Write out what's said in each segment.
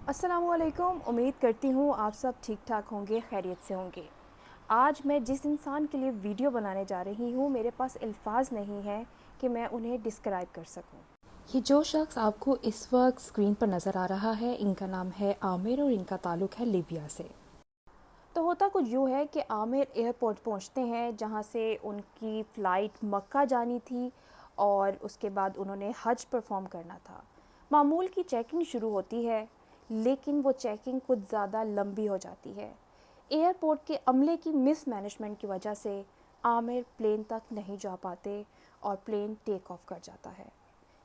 السلام علیکم، امید کرتی ہوں آپ سب ٹھیک ٹھاک ہوں گے، خیریت سے ہوں گے۔ آج میں جس انسان کے لیے ویڈیو بنانے جا رہی ہوں، میرے پاس الفاظ نہیں ہیں کہ میں انہیں ڈسکرائب کر سکوں۔ یہ جو شخص آپ کو اس وقت اسکرین پر نظر آ رہا ہے، ان کا نام ہے عامر اور ان کا تعلق ہے لیبیا سے۔ تو ہوتا کچھ یوں ہے کہ عامر ایئرپورٹ پہنچتے ہیں جہاں سے ان کی فلائٹ مکہ جانی تھی اور اس کے بعد انہوں نے حج پرفارم کرنا تھا۔ معمول کی چیکنگ شروع ہوتی ہے، لیکن وہ چیکنگ کچھ زیادہ لمبی ہو جاتی ہے۔ ایئرپورٹ کے عملے کی مس مینجمنٹ کی وجہ سے عامر پلین تک نہیں جا پاتے اور پلین ٹیک آف کر جاتا ہے۔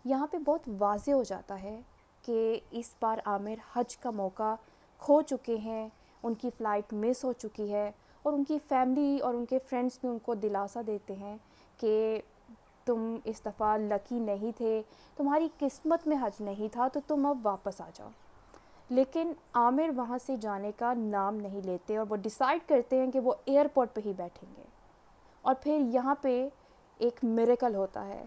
یہاں پہ بہت واضح ہو جاتا ہے کہ اس بار عامر حج کا موقع کھو چکے ہیں، ان کی فلائٹ مس ہو چکی ہے، اور ان کی فیملی اور ان کے فرینڈس بھی ان کو دلاسا دیتے ہیں کہ تم اس دفعہ لکی نہیں تھے، تمہاری قسمت میں حج نہیں تھا، تو تم اب واپس آ جاؤ۔ لیکن عامر وہاں سے جانے کا نام نہیں لیتے اور وہ ڈیسائیڈ کرتے ہیں کہ وہ ایئرپورٹ پہ ہی بیٹھیں گے۔ اور پھر یہاں پہ ایک میریکل ہوتا ہے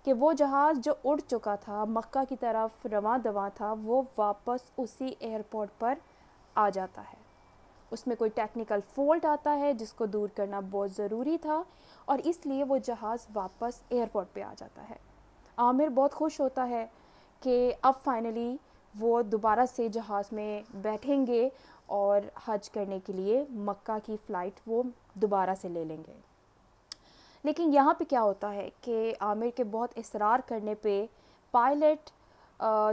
کہ وہ جہاز جو اڑ چکا تھا، مکہ کی طرف رواں دواں تھا، وہ واپس اسی ایئرپورٹ پر آ جاتا ہے۔ اس میں کوئی ٹیکنیکل فالٹ آتا ہے جس کو دور کرنا بہت ضروری تھا، اور اس لیے وہ جہاز واپس ایئرپورٹ پہ آ جاتا ہے۔ عامر بہت خوش ہوتا ہے کہ اب فائنلی وہ دوبارہ سے جہاز میں بیٹھیں گے اور حج کرنے کے لیے مکہ کی فلائٹ وہ دوبارہ سے لے لیں گے۔ لیکن یہاں پہ کیا ہوتا ہے کہ عامر کے بہت اصرار کرنے پہ پائلٹ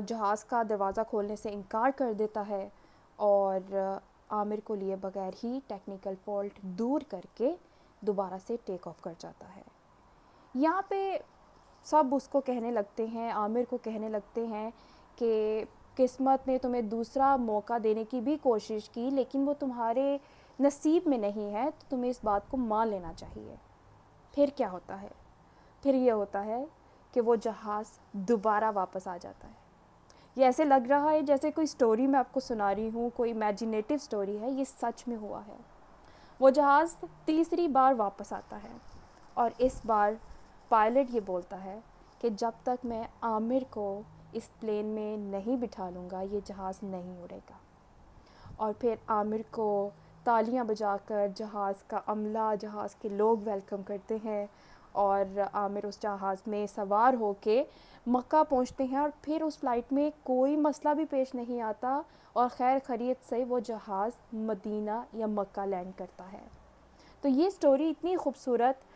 جہاز کا دروازہ کھولنے سے انکار کر دیتا ہے اور عامر کو لیے بغیر ہی ٹیکنیکل فالٹ دور کر کے دوبارہ سے ٹیک آف کر جاتا ہے۔ یہاں پہ سب اس کو کہنے لگتے ہیں، عامر کو کہنے لگتے ہیں کہ قسمت نے تمہیں دوسرا موقع دینے کی بھی کوشش کی، لیکن وہ تمہارے نصیب میں نہیں ہے، تو تمہیں اس بات کو مان لینا چاہیے۔ پھر کیا ہوتا ہے؟ پھر یہ ہوتا ہے کہ وہ جہاز دوبارہ واپس آ جاتا ہے۔ یہ ایسے لگ رہا ہے جیسے کوئی سٹوری میں آپ کو سنا رہی ہوں، کوئی امیجینیٹو سٹوری ہے، یہ سچ میں ہوا ہے۔ وہ جہاز تیسری بار واپس آتا ہے اور اس بار پائلٹ یہ بولتا ہے کہ جب تک میں عامر کو اس پلین میں نہیں بٹھا لوں گا، یہ جہاز نہیں اڑے گا۔ اور پھر عامر کو تالیاں بجا کر جہاز کا عملہ، جہاز کے لوگ ویلکم کرتے ہیں، اور عامر اس جہاز میں سوار ہو کے مکہ پہنچتے ہیں، اور پھر اس فلائٹ میں کوئی مسئلہ بھی پیش نہیں آتا اور خیر خیریت سے وہ جہاز مدینہ یا مکہ لینڈ کرتا ہے۔ تو یہ سٹوری اتنی خوبصورت،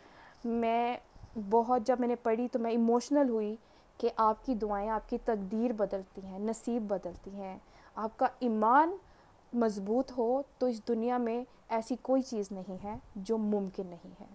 جب میں نے پڑھی تو میں ایموشنل ہوئی کہ آپ کی دعائیں آپ کی تقدیر بدلتی ہیں، نصیب بدلتی ہیں۔ آپ کا ایمان مضبوط ہو تو اس دنیا میں ایسی کوئی چیز نہیں ہے جو ممکن نہیں ہے۔